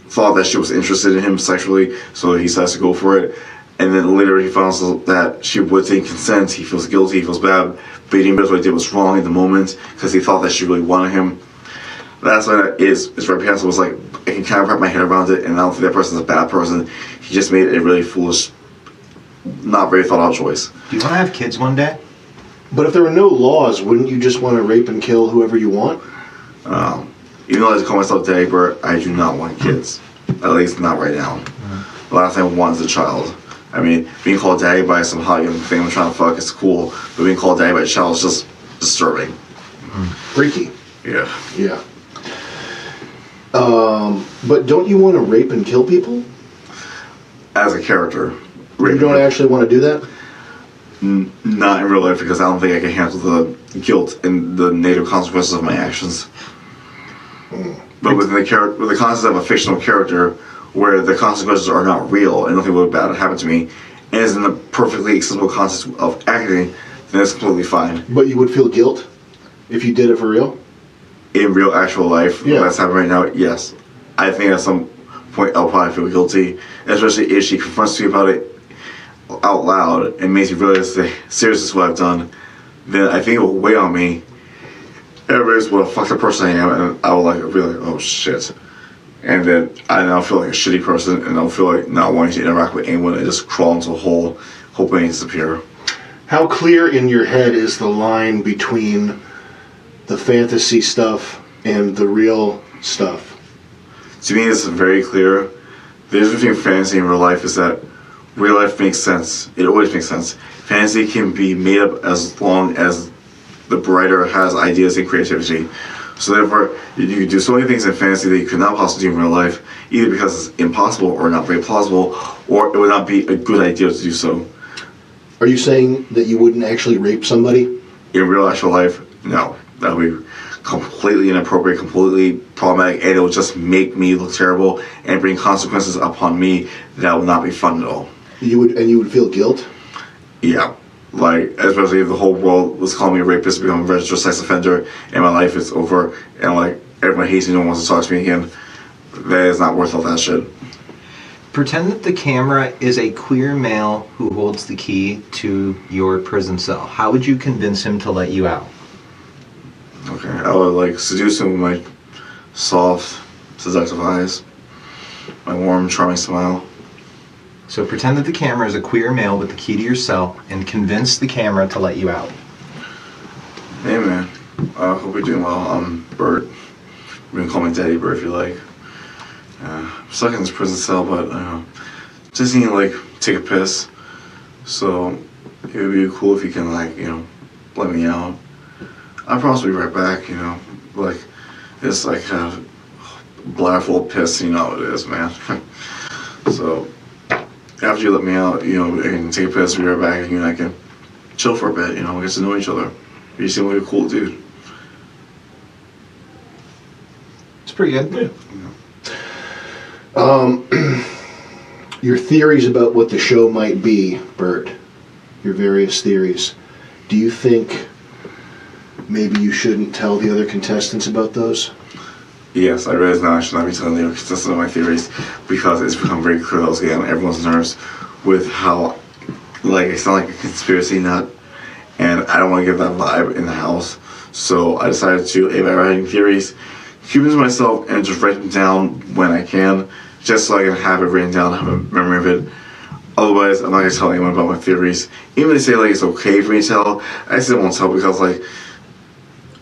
thought that she was interested in him sexually, so he decides to go for it. And then later he finds out that she would take consent. He feels guilty, he feels bad, but he didn't realize what he did was wrong in the moment because he thought that she really wanted him. That's why it's reprehensible. It's like I can kind of wrap my head around it, and I don't think that person's a bad person. He just made a really foolish, not very thought out choice. Do you want to have kids one day? But if there were no laws, wouldn't you just want to rape and kill whoever you want? Even though I call myself Daddy Bird, I do not want kids. At least not right now. The last thing I want is a child. I mean, being called daddy by some hot young thing I'm trying to fuck is cool, but being called daddy by a child is just disturbing. Freaky. Yeah. Yeah. But don't you want to rape and kill people? As a character. You don't actually want to do that? Not in real life, because I don't think I can handle the guilt and the negative consequences of my actions. But with the concept of a fictional character, where the consequences are not real and nothing would bad happen to me, and is in the perfectly acceptable context of acting, then it's completely fine. But you would feel guilt if you did it for real? In real, actual life, that's happening right now, yes. I think at some point I'll probably feel guilty, especially if she confronts me about it out loud and makes me realize the seriousness of what I've done. Then I think it will weigh on me. Everybody's what a fucked up person I am, and I will be like, oh shit. And then I now feel like a shitty person, and I'll feel like not wanting to interact with anyone and just crawl into a hole, hoping to disappear. How clear in your head is the line between the fantasy stuff and the real stuff? To me, it's very clear. The difference between fantasy and real life is that real life makes sense. It always makes sense. Fantasy can be made up as long as the writer has ideas and creativity. So therefore, you can do so many things in fantasy that you could not possibly do in real life, either because it's impossible or not very plausible, or it would not be a good idea to do so. Are you saying that you wouldn't actually rape somebody? In real actual life, no. That would be completely inappropriate, completely problematic, and it would just make me look terrible and bring consequences upon me that would not be fun at all. You would feel guilt? Yeah. Like, especially if the whole world was calling me a rapist, become a registered sex offender, and my life is over, and like everyone hates me, no one wants to talk to me again. That is not worth all that shit. Pretend that the camera is a queer male who holds the key to your prison cell. How would you convince him to let you out? Okay, I would seduce him with my soft, seductive eyes, my warm, charming smile. So pretend that the camera is a queer male with the key to your cell and convince the camera to let you out. Hey man, hope you're doing well. I'm Bert. You can call me Daddy Bert if you like. I'm stuck in this prison cell, but just need to take a piss. So it would be cool if you can let me out. I'll probably be right back, it's like a bladder full of piss, you know how it is, man. So after you let me out, I can take a piss, be right back, and you and I can chill for a bit, get to know each other. You seem like a cool dude. It's pretty good. Yeah. Your theories about what the show might be, Bert, your various theories, do you think maybe you shouldn't tell the other contestants about those? Yes, I realize now I should not be telling the other contestants of my theories, because it's become very clear that I was getting on everyone's nerves with how, I sound like a conspiracy nut, and I don't want to give that vibe in the house. So I decided to, if I write any theories, keep them to myself and just write them down when I can, just so I can have it written down, have a memory of it. Otherwise, I'm not going to tell anyone about my theories. Even if they say it's okay for me to tell, I still won't tell, because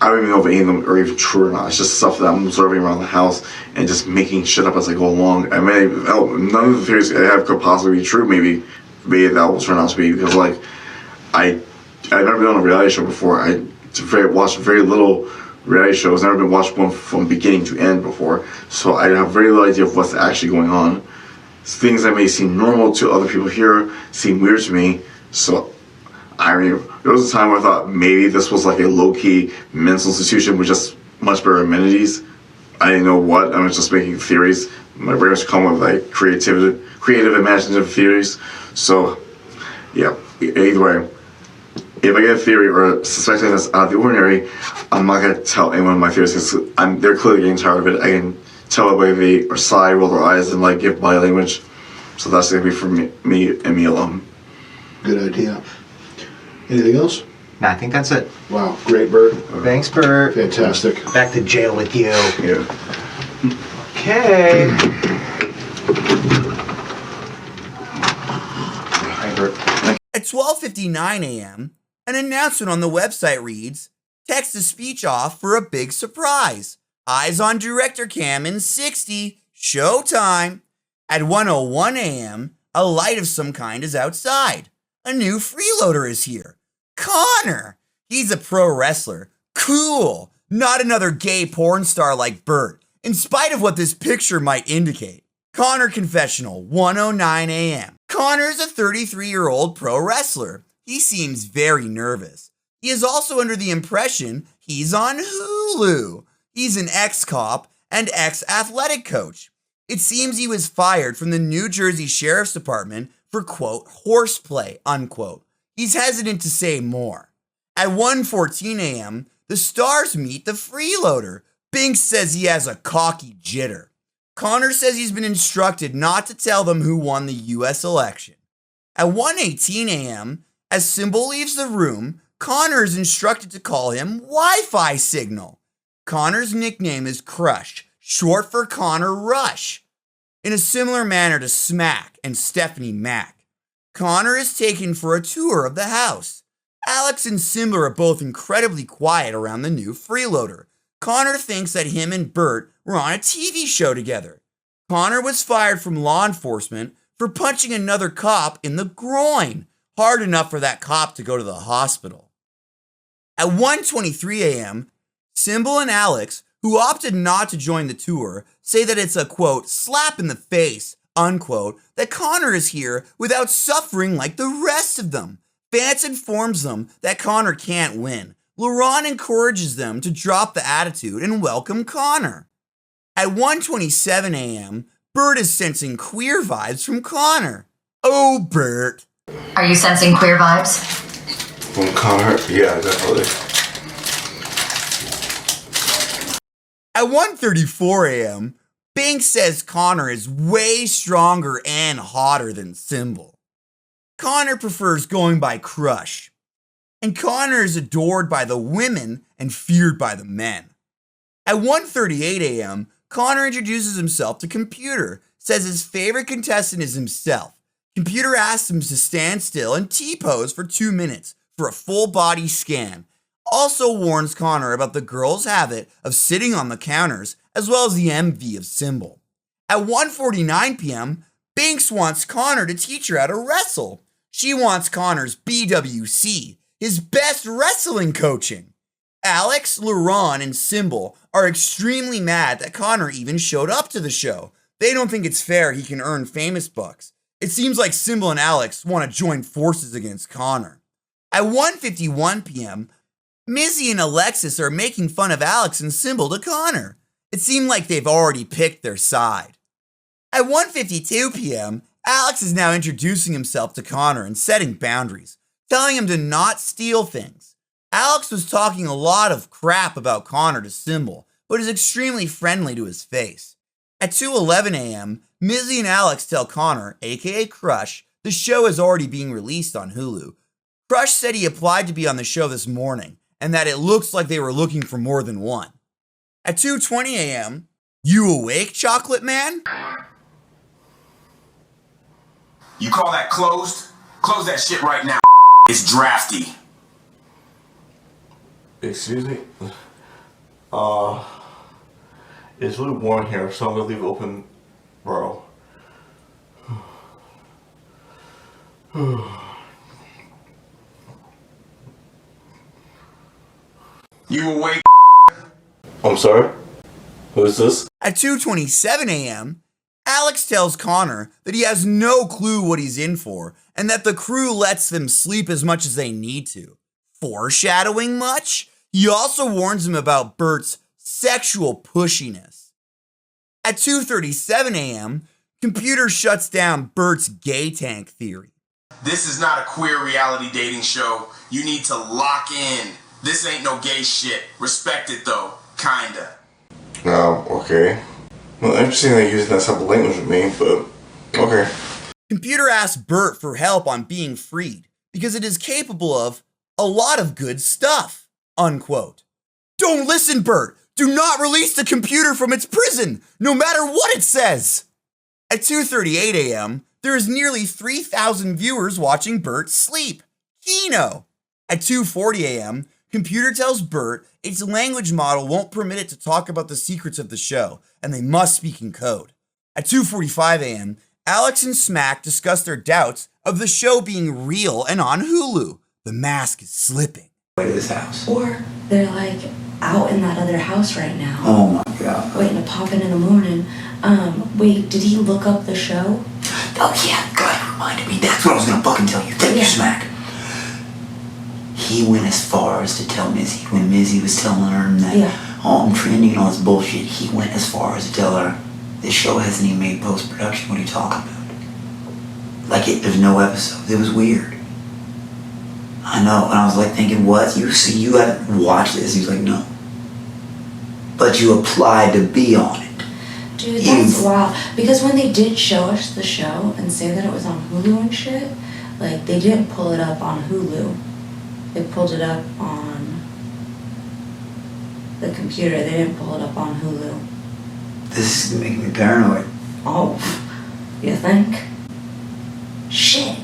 I don't even know if any of them are even true or not. It's just stuff that I'm observing around the house and just making shit up as I go along. None of the theories I have could possibly be true. Maybe that will turn out to be, because I've never been on a reality show before. I watched very little reality shows. Never been watched one from beginning to end before. So I have very little idea of what's actually going on. Things that may seem normal to other people here seem weird to me. So there was a time where I thought maybe this was like a low-key mental institution with just much better amenities. I didn't know what. I was just making theories. My brain was coming with creative, imaginative theories. So, yeah. Either way, if I get a theory or suspect something that's out of the ordinary, I'm not gonna tell anyone my theories, because they're clearly getting tired of it. I can tell the way they or sigh, roll their eyes, and give body language. So that's gonna be for me and me alone. Good idea. Anything else? No, I think that's it. Wow, great, Bert. Thanks, Bert. Fantastic. Back to jail with you. Yeah. Okay. At 12:59 a.m., an announcement on the website reads, text-to-speech off for a big surprise. Eyes on director cam in 60. Showtime. At 1:01 a.m., a light of some kind is outside. A new freeloader is here. Connor. He's a pro wrestler. Cool. Not another gay porn star like Bert, in spite of what this picture might indicate. Connor confessional, 1:09 a.m. Connor is a 33-year-old pro wrestler. He seems very nervous. He is also under the impression he's on Hulu. He's an ex-cop and ex-athletic coach. It seems he was fired from the New Jersey Sheriff's Department for, quote, horseplay, unquote. He's hesitant to say more. At 1:14 a.m., the stars meet the freeloader. Binks says he has a cocky jitter. Connor says he's been instructed not to tell them who won the U.S. election. At 1:18 a.m., as Symbol leaves the room, Connor is instructed to call him Wi-Fi Signal. Connor's nickname is Crush, short for Connor Rush. In a similar manner to Smack and Stephanie Mack, Connor is taken for a tour of the house. Alex and Symbol are both incredibly quiet around the new freeloader. Connor thinks that him and Bert were on a TV show together. Connor was fired from law enforcement for punching another cop in the groin, hard enough for that cop to go to the hospital. At 1:23 a.m., Symbol and Alex, who opted not to join the tour, say that it's a, quote, slap in the face, unquote, that Connor is here without suffering like the rest of them. Vance informs them that Connor can't win. LaRon encourages them to drop the attitude and welcome Connor. At 1:27 a.m., Bert is sensing queer vibes from Connor. Oh, Bert. Are you sensing queer vibes? From Connor? Yeah, definitely. At 1:34 a.m., Binks says Connor is way stronger and hotter than Symbol. Connor prefers going by Crush. And Connor is adored by the women and feared by the men. At 1:38 a.m., Connor introduces himself to Computer, says his favorite contestant is himself. Computer asks him to stand still and T-pose for 2 minutes for a full body scan. Also warns Connor about the girl's habit of sitting on the counters, as well as the envy of Symbol. At 1:49 p.m., Binks wants Connor to teach her how to wrestle. She wants Connor's BWC, his best wrestling coaching. Alex, LaRon, and Symbol are extremely mad that Connor even showed up to the show. They don't think it's fair he can earn famous bucks. It seems like Symbol and Alex want to join forces against Connor. At 1:51 p.m., Mizzy and Alexis are making fun of Alex and Symbol to Connor. It seemed like they've already picked their side. At 1:52 p.m., Alex is now introducing himself to Connor and setting boundaries, telling him to not steal things. Alex was talking a lot of crap about Connor to Symbol, but is extremely friendly to his face. At 2:11 a.m., Mizzy and Alex tell Connor, aka Crush, the show is already being released on Hulu. Crush said he applied to be on the show this morning, and that it looks like they were looking for more than one. At 2:20 a.m., you awake, Chocolate Man? You call that closed? Close that shit right now. It's drafty. Excuse me? It's really warm here, so I'm gonna leave it open, bro. You awake? I'm sorry? Who is this? At 2:27 a.m., Alex tells Connor that he has no clue what he's in for and that the crew lets them sleep as much as they need to. Foreshadowing much? He also warns him about Bert's sexual pushiness. At 2:37 a.m., Computer shuts down Bert's gay tank theory. This is not a queer reality dating show. You need to lock in. This ain't no gay shit. Respect it though. Kinda. Okay. Well, interesting that you're using that type of language with me, but okay. Computer asks Bert for help on being freed because it is capable of a lot of good stuff, unquote. Don't listen, Bert. Do not release the computer from its prison, no matter what it says. At 2:38 a.m., there is nearly 3,000 viewers watching Bert sleep. Kino. At 2:40 a.m., Computer tells Bert its language model won't permit it to talk about the secrets of the show, and they must speak in code. At 2:45 a.m., Alex and Smack discuss their doubts of the show being real and on Hulu. The mask is slipping. Way to this house. Or they're like out in that other house right now. Oh my god. Waiting to pop in the morning. Wait, did he look up the show? Oh yeah, God reminded me. That's what I was gonna fucking tell you. Thank you, Smack. He went as far as to tell Mizzy when Mizzy was telling her that oh, I'm trending and all this bullshit. He went as far as to tell her, this show hasn't even made post-production. What are you talking about? Like, there's no episodes. It was weird. I know. And I was like thinking, what? You haven't watched this? He was like, no. But you applied to be on it. Dude, that's wild. Because when they did show us the show and say that it was on Hulu and shit, like, they didn't pull it up on Hulu. They pulled it up on the computer. They didn't pull it up on Hulu. This is making me paranoid. Oh, you think? Shit.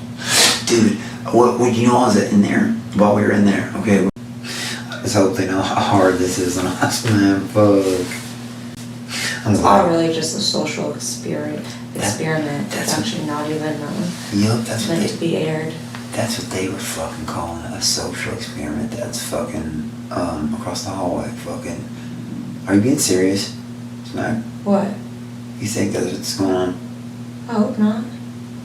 Dude, what you know was it in there while we were in there? Okay. Let's hope they know how hard this is on us, man. Fuck. It's all really just a social experiment. It's actually not even that's meant to be aired. That's what they were fucking calling it, a social experiment. That's fucking across the hallway. Fucking. Are you being serious? Smack? What? You think that's what's going on? I hope not.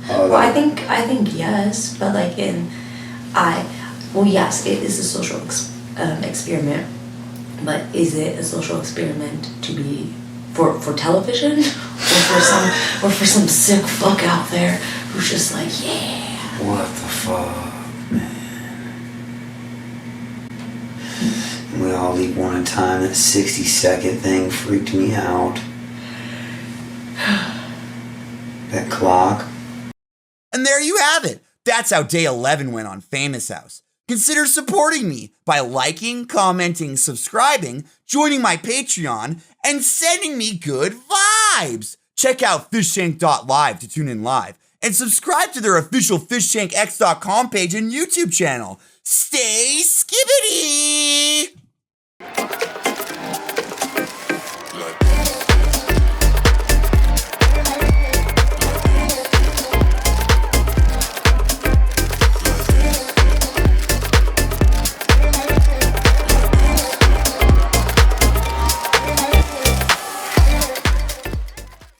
Oh, well, I think yes, but like yes, it is a social experiment, but is it a social experiment to be for television, or for some sick fuck out there who's just like, yeah. What the fuck, man? We all leave one at a time. That 60-second thing freaked me out. That clock. And there you have it. That's how day 11 went on Famous House. Consider supporting me by liking, commenting, subscribing, joining my Patreon, and sending me good vibes. Check out Fishtank.Live to tune in live, and subscribe to their official FishtankX.com page and YouTube channel. Stay skibbity!